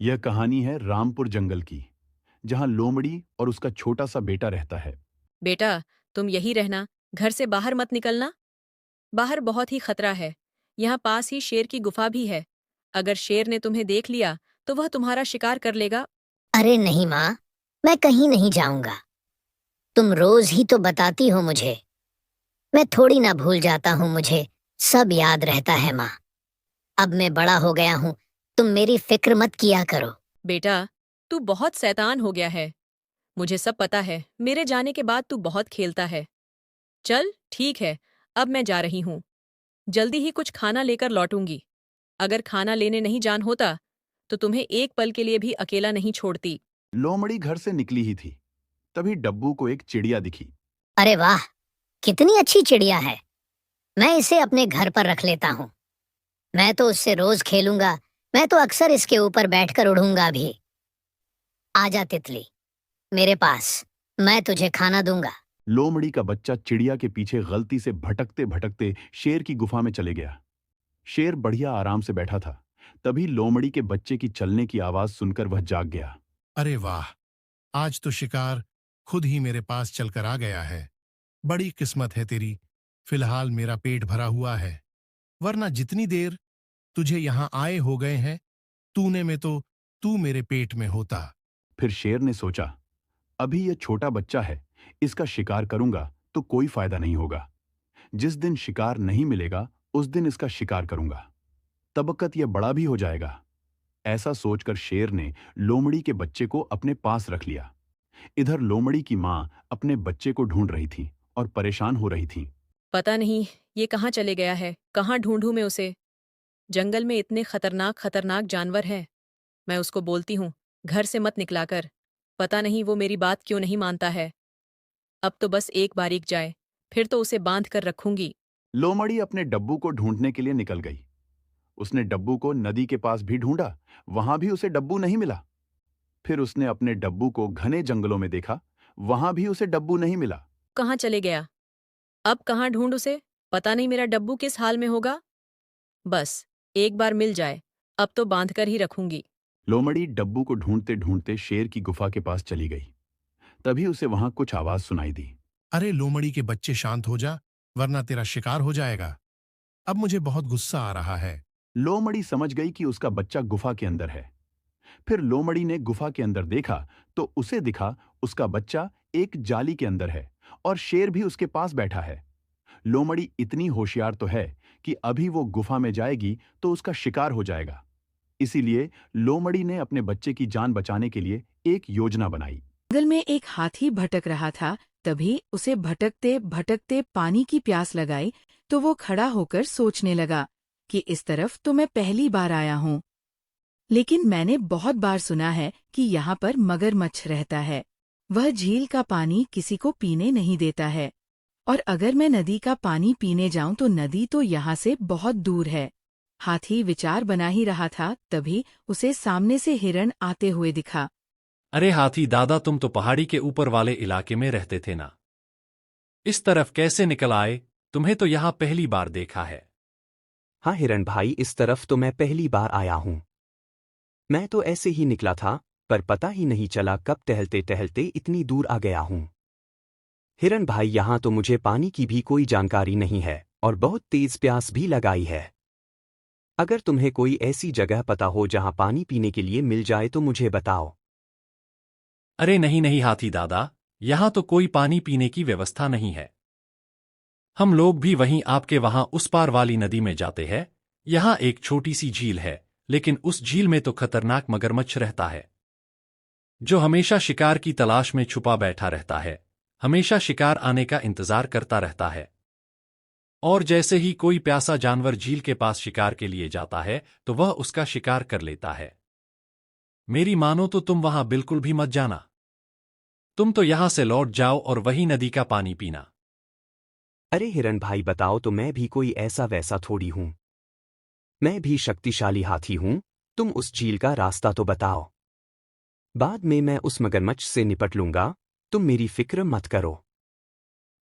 यह कहानी है रामपुर जंगल की, जहां लोमड़ी और उसका छोटा सा बेटा रहता है। बेटा, तुम यही रहना, घर से बाहर मत निकलना। बाहर बहुत ही खतरा है। यहाँ पास ही शेर की गुफा भी है। अगर शेर ने तुम्हें देख लिया तो वह तुम्हारा शिकार कर लेगा। अरे नहीं माँ, मैं कहीं नहीं जाऊंगा। तुम रोज ही तो बताती हो मुझे। मैं थोड़ी ना भूल जाता हूँ, मुझे सब याद रहता है माँ। अब मैं बड़ा हो गया हूँ, तुम मेरी फिक्र मत किया करो। बेटा, तू बहुत शैतान हो गया है। मुझे सब पता है, मेरे जाने के बाद तू बहुत खेलता है। चल ठीक है, अब मैं जा रही हूँ। जल्दी ही कुछ खाना लेकर लौटूंगी। अगर खाना लेने नहीं जान होता तो तुम्हें एक पल के लिए भी अकेला नहीं छोड़ती। लोमड़ी घर से निकली ही थी, तभी डब्बू को एक चिड़िया दिखी। अरे वाह, कितनी अच्छी चिड़िया है। मैं इसे अपने घर पर रख लेता हूँ। मैं तो उससे रोज खेलूंगा। मैं तो अक्सर इसके ऊपर बैठकर उड़ूंगा भी। आजा तितली, मेरे पास। मैं तुझे खाना दूंगा। लोमड़ी का बच्चा चिड़िया के पीछे गलती से भटकते भटकते शेर की गुफा में चले गया। शेर बढ़िया आराम से बैठा था। तभी लोमड़ी के बच्चे की चलने की आवाज सुनकर वह जाग गया। अरे वाह, आज तो शिकार खुद ही मेरे पास चलकर आ गया है। बड़ी किस्मत है तेरी। फिलहाल मेरा पेट भरा हुआ है, वरना जितनी देर तुझे यहाँ आए हो गए हैं, तूने में तो तू मेरे पेट में होता। फिर शेर ने सोचा, अभी यह छोटा बच्चा है, इसका शिकार करूंगा तो कोई फायदा नहीं होगा। जिस दिन शिकार नहीं मिलेगा उस दिन इसका शिकार करूंगा, तब तक यह बड़ा भी हो जाएगा। ऐसा सोचकर शेर ने लोमड़ी के बच्चे को अपने पास रख लिया। इधर लोमड़ी की मां अपने बच्चे को ढूंढ रही थी और परेशान हो रही थी। पता नहीं ये कहाँ चले गया है, कहाँ ढूंढूं मैं उसे। जंगल में इतने खतरनाक खतरनाक जानवर हैं। मैं उसको बोलती हूँ, घर से मत निकला कर। पता नहीं वो मेरी बात क्यों नहीं मानता है। अब तो बस एक बारीक जाए, फिर तो उसे बांध कर रखूंगी। लोमड़ी अपने डब्बू को ढूंढने के लिए निकल गई। उसने डब्बू को नदी के पास भी ढूंढा, वहां भी उसे डब्बू नहीं मिला। फिर उसने अपने डब्बू को घने जंगलों में देखा, वहां भी उसे डब्बू नहीं मिला। कहाँ चले गया? अब कहाँ ढूंढ उसे? पता नहीं मेरा डब्बू किस हाल में होगा। बस एक बार मिल जाए, अब तो बांध कर ही रखूंगी। लोमड़ी डब्बू को ढूंढते ढूंढते शेर की गुफा के पास चली गई। तभी उसे वहां कुछ आवाज सुनाई दी। अरे लोमड़ी के बच्चे, शांत हो जा, वरना तेरा शिकार हो जाएगा। अब मुझे बहुत गुस्सा आ रहा है। लोमड़ी समझ गई कि उसका बच्चा गुफा के अंदर है। फिर लोमड़ी ने गुफा के अंदर देखा तो उसे दिखा उसका बच्चा एक जाली के अंदर है और शेर भी उसके पास बैठा है। लोमड़ी इतनी होशियार तो है कि अभी वो गुफा में जाएगी तो उसका शिकार हो जाएगा। इसीलिए लोमड़ी ने अपने बच्चे की जान बचाने के लिए एक योजना बनाई। जंगल में एक हाथी भटक रहा था। तभी उसे भटकते भटकते पानी की प्यास लगाई तो वो खड़ा होकर सोचने लगा कि इस तरफ तो मैं पहली बार आया हूँ, लेकिन मैंने बहुत बार सुना है कि यहाँ पर मगरमच्छ रहता है। वह झील का पानी किसी को पीने नहीं देता है, और अगर मैं नदी का पानी पीने जाऊं तो नदी तो यहाँ से बहुत दूर है। हाथी विचार बना ही रहा था, तभी उसे सामने से हिरण आते हुए दिखा। अरे हाथी दादा, तुम तो पहाड़ी के ऊपर वाले इलाके में रहते थे ना? इस तरफ कैसे निकल आए? तुम्हें तो यहाँ पहली बार देखा है। हाँ हिरण भाई, इस तरफ तो मैं पहली बार आया हूँ। मैं तो ऐसे ही निकला था, पर पता ही नहीं चला कब टहलते टहलते इतनी दूर आ गया हूँ। हिरण भाई, यहाँ तो मुझे पानी की भी कोई जानकारी नहीं है और बहुत तेज प्यास भी लगाई है। अगर तुम्हें कोई ऐसी जगह पता हो जहाँ पानी पीने के लिए मिल जाए तो मुझे बताओ। अरे नहीं नहीं हाथी दादा, यहाँ तो कोई पानी पीने की व्यवस्था नहीं है। हम लोग भी वहीं आपके वहां उस पार वाली नदी में जाते हैं। यहाँ एक छोटी सी झील है, लेकिन उस झील में तो खतरनाक मगरमच्छ रहता है, जो हमेशा शिकार की तलाश में छुपा बैठा रहता है। हमेशा शिकार आने का इंतजार करता रहता है, और जैसे ही कोई प्यासा जानवर झील के पास शिकार के लिए जाता है तो वह उसका शिकार कर लेता है। मेरी मानो तो तुम वहां बिल्कुल भी मत जाना। तुम तो यहां से लौट जाओ और वही नदी का पानी पीना। अरे हिरण भाई बताओ, तो मैं भी कोई ऐसा वैसा थोड़ी हूँ। मैं भी शक्तिशाली हाथी हूँ। तुम उस झील का रास्ता तो बताओ, बाद में मैं उस मगरमच्छ से निपट लूंगा। तुम मेरी फिक्र मत करो।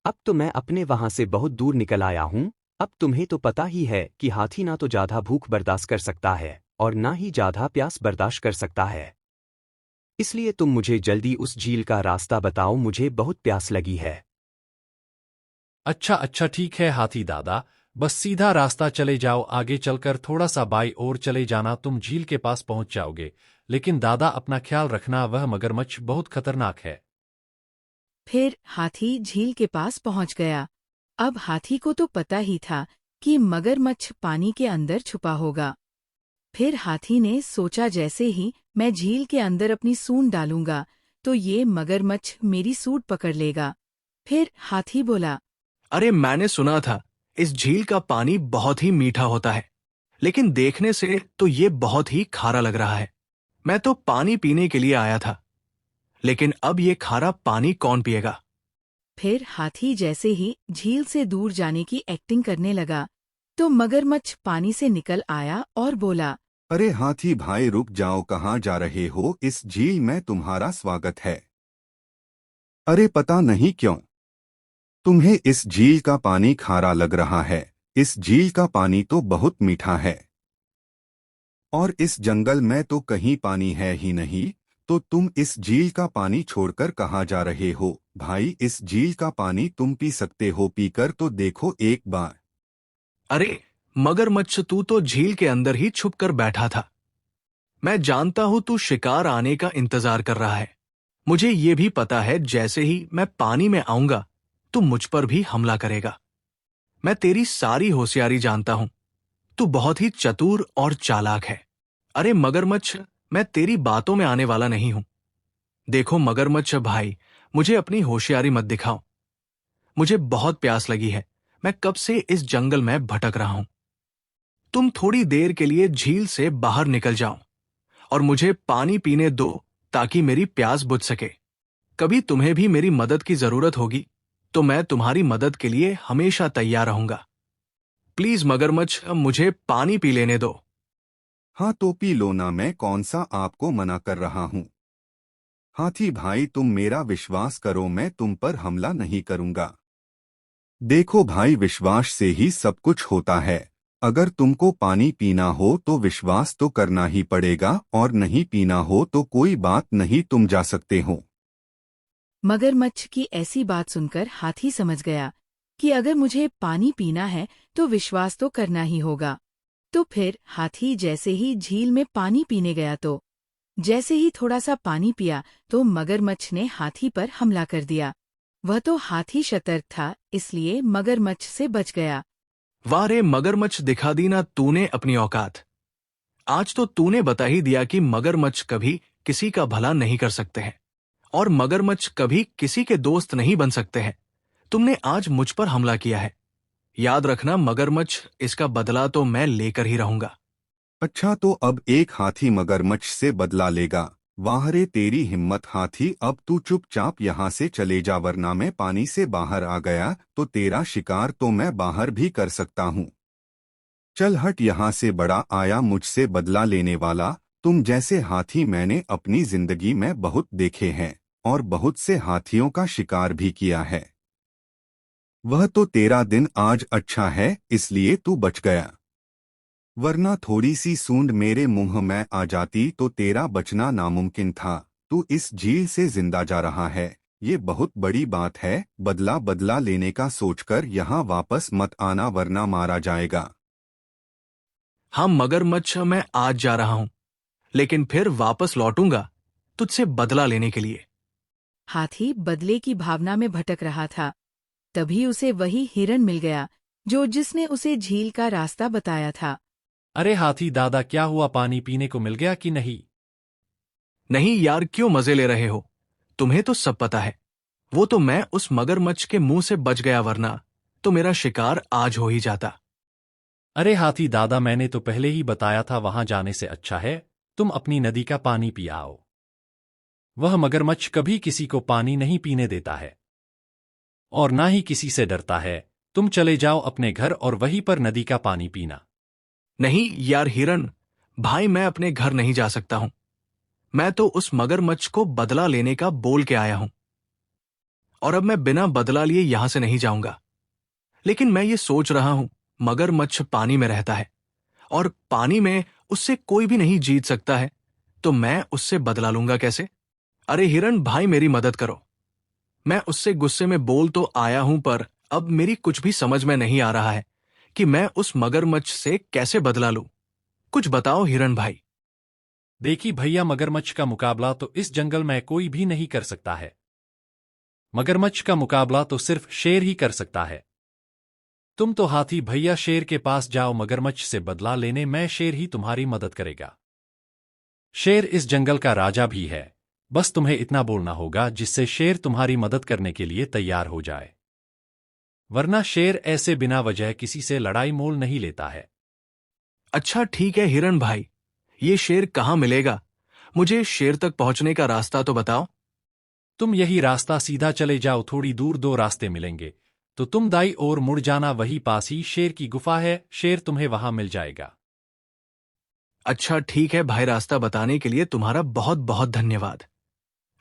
अब तो मैं अपने वहां से बहुत दूर निकल आया हूँ। अब तुम्हें तो पता ही है कि हाथी ना तो ज्यादा भूख बर्दाश्त कर सकता है और ना ही ज्यादा प्यास बर्दाश्त कर सकता है। इसलिए तुम मुझे जल्दी उस झील का रास्ता बताओ, मुझे बहुत प्यास लगी है। अच्छा अच्छा ठीक है हाथी दादा, बस सीधा रास्ता चले जाओ, आगे चलकर थोड़ा सा बाई ओर चले जाना, तुम झील के पास पहुंच जाओगे। लेकिन दादा अपना ख्याल रखना, वह मगरमच्छ बहुत खतरनाक है। फिर हाथी झील के पास पहुंच गया। अब हाथी को तो पता ही था कि मगरमच्छ पानी के अंदर छुपा होगा। फिर हाथी ने सोचा जैसे ही मैं झील के अंदर अपनी सूंड डालूंगा तो ये मगरमच्छ मेरी सूंड पकड़ लेगा। फिर हाथी बोला, अरे मैंने सुना था इस झील का पानी बहुत ही मीठा होता है, लेकिन देखने से तो ये बहुत ही खारा लग रहा है। मैं तो पानी पीने के लिए आया था, लेकिन अब ये खारा पानी कौन पिएगा। फिर हाथी जैसे ही झील से दूर जाने की एक्टिंग करने लगा तो मगरमच्छ पानी से निकल आया और बोला, अरे हाथी भाई रुक जाओ, कहाँ जा रहे हो? इस झील में तुम्हारा स्वागत है। अरे पता नहीं क्यों तुम्हें इस झील का पानी खारा लग रहा है। इस झील का पानी तो बहुत मीठा है और इस जंगल में तो कहीं पानी है ही नहीं, तो तुम इस झील का पानी छोड़कर कहाँ जा रहे हो? भाई इस झील का पानी तुम पी सकते हो, पीकर तो देखो एक बार। अरे मगरमच्छ, तू तो झील के अंदर ही छुप कर बैठा था। मैं जानता हूं तू शिकार आने का इंतजार कर रहा है। मुझे ये भी पता है जैसे ही मैं पानी में आऊंगा तू मुझ पर भी हमला करेगा। मैं तेरी सारी होशियारी जानता हूं, तू बहुत ही चतुर और चालाक है। अरे मगरमच्छ, मैं तेरी बातों में आने वाला नहीं हूं। देखो मगरमच्छ भाई, मुझे अपनी होशियारी मत दिखाओ। मुझे बहुत प्यास लगी है, मैं कब से इस जंगल में भटक रहा हूं। तुम थोड़ी देर के लिए झील से बाहर निकल जाओ और मुझे पानी पीने दो ताकि मेरी प्यास बुझ सके। कभी तुम्हें भी मेरी मदद की जरूरत होगी तो मैं तुम्हारी मदद के लिए हमेशा तैयार रहूंगा। प्लीज मगरमच्छ, मुझे पानी पी लेने दो। हाँ तो पी लो ना, मैं कौन सा आपको मना कर रहा हूँ। हाथी भाई तुम मेरा विश्वास करो, मैं तुम पर हमला नहीं करूंगा। देखो भाई, विश्वास से ही सब कुछ होता है। अगर तुमको पानी पीना हो तो विश्वास तो करना ही पड़ेगा, और नहीं पीना हो तो कोई बात नहीं, तुम जा सकते हो। मगरमच्छ की ऐसी बात सुनकर हाथी समझ गया कि अगर मुझे पानी पीना है तो विश्वास तो करना ही होगा। तो फिर हाथी जैसे ही झील में पानी पीने गया तो जैसे ही थोड़ा सा पानी पिया तो मगरमच्छ ने हाथी पर हमला कर दिया। वह तो हाथी सतर्क था, इसलिए मगरमच्छ से बच गया। वाह रे मगरमच्छ, दिखा दी ना तूने अपनी औकात। आज तो तूने बता ही दिया कि मगरमच्छ कभी किसी का भला नहीं कर सकते हैं और मगरमच्छ कभी किसी के दोस्त नहीं बन सकते हैं। तुमने आज मुझ पर हमला किया है। याद रखना मगरमच्छ, इसका बदला तो मैं लेकर ही रहूंगा। अच्छा तो अब एक हाथी मगरमच्छ से बदला लेगा? वाह रे तेरी हिम्मत हाथी, अब तू चुपचाप यहाँ से चले जा, वरना मैं पानी से बाहर आ गया तो तेरा शिकार तो मैं बाहर भी कर सकता हूँ। चल हट यहाँ से, बड़ा आया मुझसे बदला लेने वाला। तुम जैसे हाथी मैंने अपनी जिंदगी में बहुत देखे हैं और बहुत से हाथियों का शिकार भी किया है। वह तो तेरा दिन आज अच्छा है इसलिए तू बच गया, वरना थोड़ी सी सूंड मेरे मुंह में आ जाती तो तेरा बचना नामुमकिन था। तू इस झील से जिंदा जा रहा है, ये बहुत बड़ी बात है। बदला लेने का सोचकर यहाँ वापस मत आना, वरना मारा जाएगा। हाँ मगरमच्छ, मैं आज जा रहा हूं, लेकिन फिर वापस लौटूंगा तुझसे बदला लेने के लिए। हाथी बदले की भावना में भटक रहा था। तभी उसे वही हिरन मिल गया जिसने उसे झील का रास्ता बताया था। अरे हाथी दादा, क्या हुआ, पानी पीने को मिल गया कि नहीं? नहीं यार, क्यों मजे ले रहे हो? तुम्हें तो सब पता है। वो तो मैं उस मगरमच्छ के मुंह से बच गया, वरना तो मेरा शिकार आज हो ही जाता। अरे हाथी दादा, मैंने तो पहले ही बताया था, वहां जाने से अच्छा है तुम अपनी नदी का पानी पी आओ। वह मगरमच्छ कभी किसी को पानी नहीं पीने देता है और ना ही किसी से डरता है। तुम चले जाओ अपने घर और वहीं पर नदी का पानी पीना। नहीं यार हिरन भाई, मैं अपने घर नहीं जा सकता हूं। मैं तो उस मगरमच्छ को बदला लेने का बोल के आया हूं और अब मैं बिना बदला लिए यहां से नहीं जाऊंगा। लेकिन मैं ये सोच रहा हूं, मगरमच्छ पानी में रहता है और पानी में उससे कोई भी नहीं जीत सकता है, तो मैं उससे बदला लूंगा कैसे? अरे हिरण भाई, मेरी मदद करो। मैं उससे गुस्से में बोल तो आया हूं, पर अब मेरी कुछ भी समझ में नहीं आ रहा है कि मैं उस मगरमच्छ से कैसे बदला लूं। कुछ बताओ हिरण भाई। देखी भैया, मगरमच्छ का मुकाबला तो इस जंगल में कोई भी नहीं कर सकता है। मगरमच्छ का मुकाबला तो सिर्फ शेर ही कर सकता है। तुम तो हाथी भैया, शेर के पास जाओ, मगरमच्छ से बदला लेने में शेर ही तुम्हारी मदद करेगा। शेर इस जंगल का राजा भी है, बस तुम्हें इतना बोलना होगा जिससे शेर तुम्हारी मदद करने के लिए तैयार हो जाए, वरना शेर ऐसे बिना वजह किसी से लड़ाई मोल नहीं लेता है। अच्छा ठीक है हिरण भाई, ये शेर कहाँ मिलेगा? मुझे शेर तक पहुंचने का रास्ता तो बताओ। तुम यही रास्ता सीधा चले जाओ, थोड़ी दूर दो रास्ते मिलेंगे, तो तुम दाई ओर मुड़ जाना, वही पास ही शेर की गुफा है, शेर तुम्हें वहां मिल जाएगा। अच्छा ठीक है भाई, रास्ता बताने के लिए तुम्हारा बहुत बहुत धन्यवाद।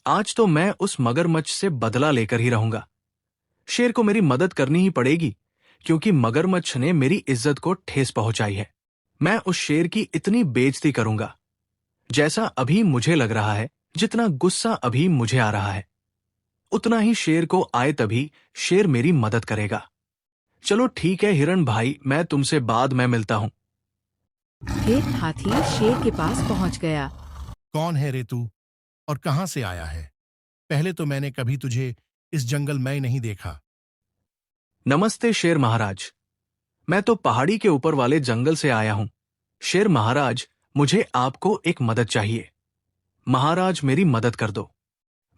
आज तो मैं उस मगरमच्छ से बदला लेकर ही रहूंगा। शेर को मेरी मदद करनी ही पड़ेगी, क्योंकि मगरमच्छ ने मेरी इज्जत को ठेस पहुंचाई है। मैं उस शेर की इतनी बेइज्जती करूंगा, जैसा अभी मुझे लग रहा है, जितना गुस्सा अभी मुझे आ रहा है, उतना ही शेर को आए, तभी शेर मेरी मदद करेगा। चलो ठीक है हिरण भाई, मैं तुमसे बाद में मिलता हूं। फिर हाथी शेर के पास पहुंच गया। कौन है रे तू और कहां से आया है? पहले तो मैंने कभी तुझे इस जंगल में नहीं देखा। नमस्ते शेर महाराज, मैं तो पहाड़ी के ऊपर वाले जंगल से आया हूं। शेर महाराज, मुझे आपको एक मदद चाहिए। महाराज मेरी मदद कर दो।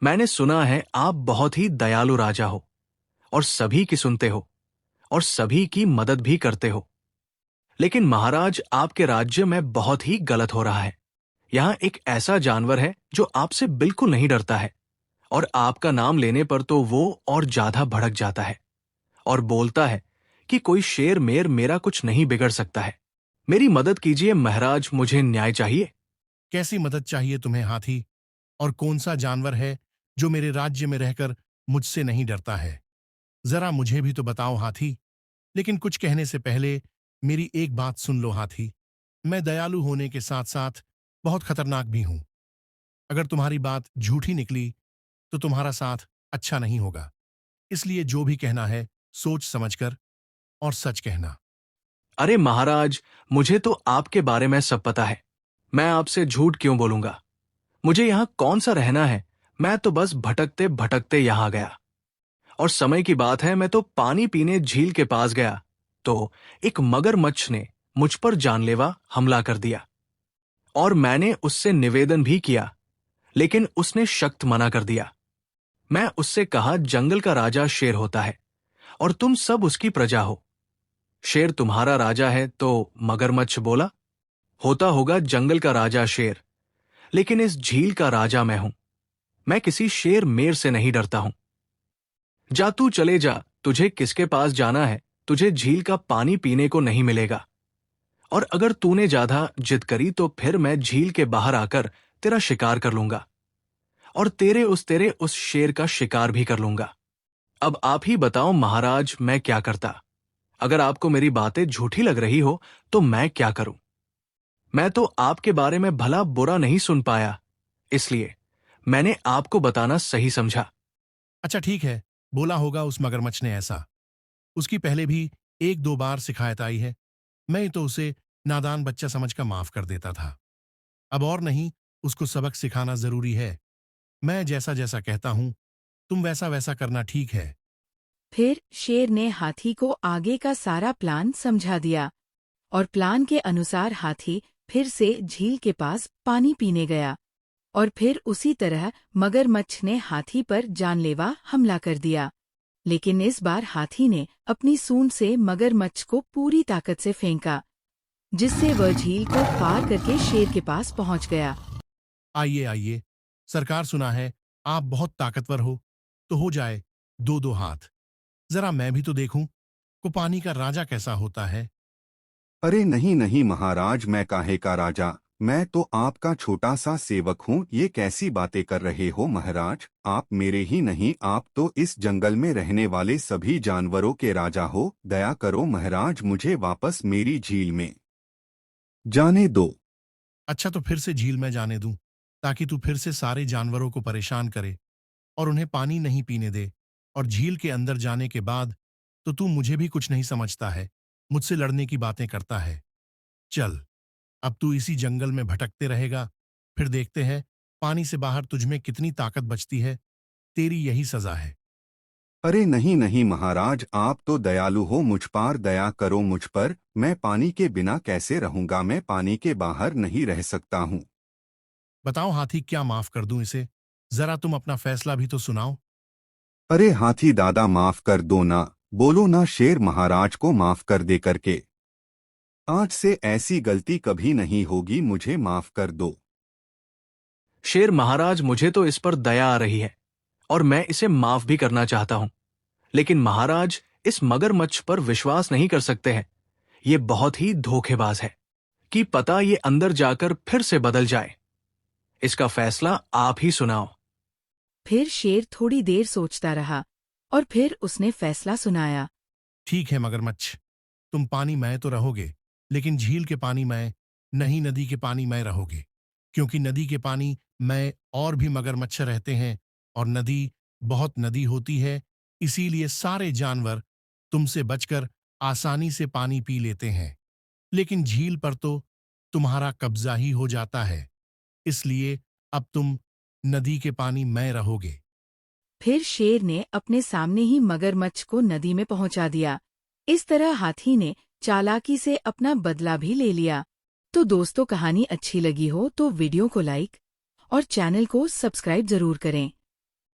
मैंने सुना है आप बहुत ही दयालु राजा हो, और सभी की सुनते हो, और सभी की मदद भी करते हो। लेकिन महाराज, आपके राज्य में बहुत ही गलत हो रहा है। यहाँ एक ऐसा जानवर है जो आपसे बिल्कुल नहीं डरता है, और आपका नाम लेने पर तो वो और ज्यादा भड़क जाता है और बोलता है कि कोई शेर मेर मेरा कुछ नहीं बिगड़ सकता है। मेरी मदद कीजिए महाराज, मुझे न्याय चाहिए। कैसी मदद चाहिए तुम्हें हाथी? और कौन सा जानवर है जो मेरे राज्य में रहकर मुझसे नहीं डरता है? जरा मुझे भी तो बताओ हाथी। लेकिन कुछ कहने से पहले मेरी एक बात सुन लो हाथी। मैं दयालु होने के साथ साथ बहुत खतरनाक भी हूं। अगर तुम्हारी बात झूठी निकली तो तुम्हारा साथ अच्छा नहीं होगा। इसलिए जो भी कहना है सोच समझकर और सच कहना। अरे महाराज, मुझे तो आपके बारे में सब पता है। मैं आपसे झूठ क्यों बोलूंगा? मुझे यहाँ कौन सा रहना है? मैं तो बस भटकते भटकते यहाँ गया, और समय की बात है, मैं तो पानी पीने झील के पास गया तो एक मगरमच्छ ने मुझ पर जानलेवा हमला कर दिया, और मैंने उससे निवेदन भी किया, लेकिन उसने सख्त मना कर दिया। मैं उससे कहा, जंगल का राजा शेर होता है और तुम सब उसकी प्रजा हो। शेर तुम्हारा राजा है, तो मगरमच्छ बोला, होता होगा जंगल का राजा शेर, लेकिन इस झील का राजा मैं हूं। मैं किसी शेर मेर से नहीं डरता हूं। जा तू चले जा, तुझे किसके पास जाना है? तुझे झील का पानी पीने को नहीं मिलेगा, और अगर तूने ज्यादा जिद करी तो फिर मैं झील के बाहर आकर तेरा शिकार कर लूंगा, और तेरे उस शेर का शिकार भी कर लूंगा। अब आप ही बताओ महाराज, मैं क्या करता? अगर आपको मेरी बातें झूठी लग रही हो तो मैं क्या करूं? मैं तो आपके बारे में भला बुरा नहीं सुन पाया, इसलिए मैंने आपको बताना सही समझा। अच्छा ठीक है, बोला होगा उस मगरमच्छ ने ऐसा। उसकी पहले भी एक दो बार शिकायत आई है। मैं तो उसे नादान बच्चा समझकर माफ कर देता था। अब और नहीं, उसको सबक सिखाना जरूरी है। मैं जैसा जैसा कहता हूं तुम वैसा वैसा करना ठीक है। फिर शेर ने हाथी को आगे का सारा प्लान समझा दिया, और प्लान के अनुसार हाथी फिर से झील के पास पानी पीने गया, और फिर उसी तरह मगरमच्छ ने हाथी पर जानलेवा हमला कर दिया। लेकिन इस बार हाथी ने अपनी सूंड से मगरमच्छ को पूरी ताकत से फेंका, जिससे वह झील को पार करके शेर के पास पहुंच गया। आइए आइए, सरकार सुना है आप बहुत ताकतवर हो, तो हो जाए दो दो हाथ। जरा मैं भी तो देखूं को पानी का राजा कैसा होता है। अरे नहीं नहीं महाराज, मैं काहे का राजा? मैं तो आपका छोटा सा सेवक हूँ। ये कैसी बातें कर रहे हो महाराज? आप मेरे ही नहीं, आप तो इस जंगल में रहने वाले सभी जानवरों के राजा हो। दया करो महाराज, मुझे वापस मेरी झील में जाने दो। अच्छा, तो फिर से झील में जाने दूं, ताकि तू फिर से सारे जानवरों को परेशान करे और उन्हें पानी नहीं पीने दे। और झील के अंदर जाने के बाद तो तू मुझे भी कुछ नहीं समझता है, मुझसे लड़ने की बातें करता है। चल, अब तू इसी जंगल में भटकते रहेगा, फिर देखते हैं पानी से बाहर तुझमें कितनी ताकत बचती है। तेरी यही सजा है। अरे नहीं नहीं महाराज, आप तो दयालु हो, मुझ पर दया करो मुझ पर। मैं पानी के बिना कैसे रहूंगा, मैं पानी के बाहर नहीं रह सकता हूँ। बताओ हाथी, क्या माफ कर दूं इसे? जरा तुम अपना फैसला भी तो सुनाओ। अरे हाथी दादा, माफ कर दो ना, बोलो ना शेर महाराज को माफ कर दे करके। आज से ऐसी गलती कभी नहीं होगी, मुझे माफ कर दो। शेर महाराज, मुझे तो इस पर दया आ रही है और मैं इसे माफ भी करना चाहता हूं, लेकिन महाराज इस मगरमच्छ पर विश्वास नहीं कर सकते हैं। ये बहुत ही धोखेबाज है कि पता ये अंदर जाकर फिर से बदल जाए। इसका फैसला आप ही सुनाओ। फिर शेर थोड़ी देर सोचता रहा और फिर उसने फैसला सुनाया। ठीक है मगरमच्छ, तुम पानी में तो रहोगे, लेकिन झील के पानी में नहीं, नदी के पानी में रहोगे। क्योंकि नदी के पानी में और भी मगरमच्छ रहते हैं और नदी बहुत नदी होती है, इसीलिए सारे जानवर तुमसे बचकर आसानी से पानी पी लेते हैं। लेकिन झील पर तो तुम्हारा कब्जा ही हो जाता है, इसलिए अब तुम नदी के पानी में रहोगे। फिर शेर ने अपने सामने ही मगरमच्छ को नदी में पहुंचा दिया। इस तरह हाथी ने चालाकी से अपना बदला भी ले लिया। तो दोस्तों, कहानी अच्छी लगी हो तो वीडियो को लाइक और चैनल को सब्सक्राइब जरूर करें।